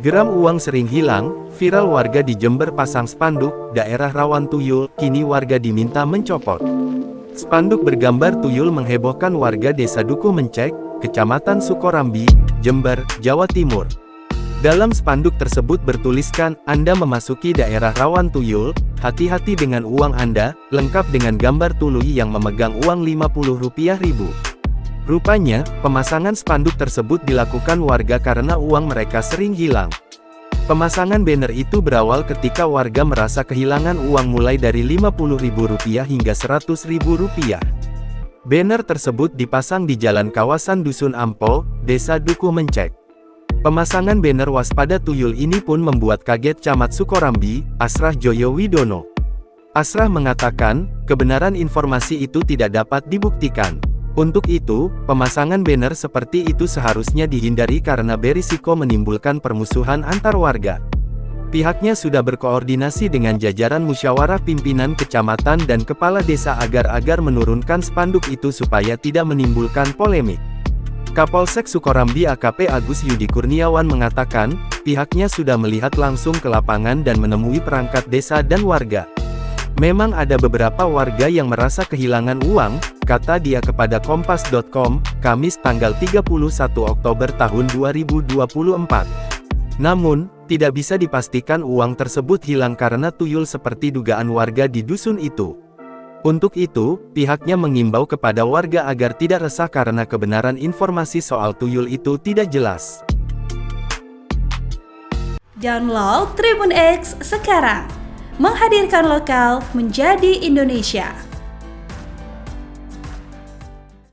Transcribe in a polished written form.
Geram uang sering hilang, viral warga di Jember pasang spanduk, daerah rawan tuyul, kini warga diminta mencopot. Spanduk bergambar tuyul menghebohkan warga Desa Dukuh Mencek, Kecamatan Sukorambi, Jember, Jawa Timur. Dalam spanduk tersebut bertuliskan, Anda memasuki daerah rawan tuyul, hati-hati dengan uang Anda, lengkap dengan gambar tuluy yang memegang uang Rp50.000. Rupanya, pemasangan spanduk tersebut dilakukan warga karena uang mereka sering hilang. Pemasangan banner itu berawal ketika warga merasa kehilangan uang mulai dari Rp50.000 hingga Rp100.000. Banner tersebut dipasang di jalan kawasan Dusun Ampo, Desa Dukuh Mencek. Pemasangan banner waspada tuyul ini pun membuat kaget Camat Sukorambi, Asrah Joyo Widono. Asrah mengatakan, kebenaran informasi itu tidak dapat dibuktikan. Untuk itu, pemasangan banner seperti itu seharusnya dihindari karena berisiko menimbulkan permusuhan antar warga. Pihaknya sudah berkoordinasi dengan jajaran musyawarah pimpinan kecamatan dan kepala desa agar menurunkan spanduk itu supaya tidak menimbulkan polemik. Kapolsek Sukorambi AKP Agus Yudi Kurniawan mengatakan, pihaknya sudah melihat langsung ke lapangan dan menemui perangkat desa dan warga. Memang ada beberapa warga yang merasa kehilangan uang, kata dia kepada Kompas.com, Kamis tanggal 31 Oktober tahun 2024. Namun, tidak bisa dipastikan uang tersebut hilang karena tuyul seperti dugaan warga di dusun itu. Untuk itu, pihaknya mengimbau kepada warga agar tidak resah karena kebenaran informasi soal tuyul itu tidak jelas. Download Tribun X sekarang, menghadirkan lokal menjadi Indonesia.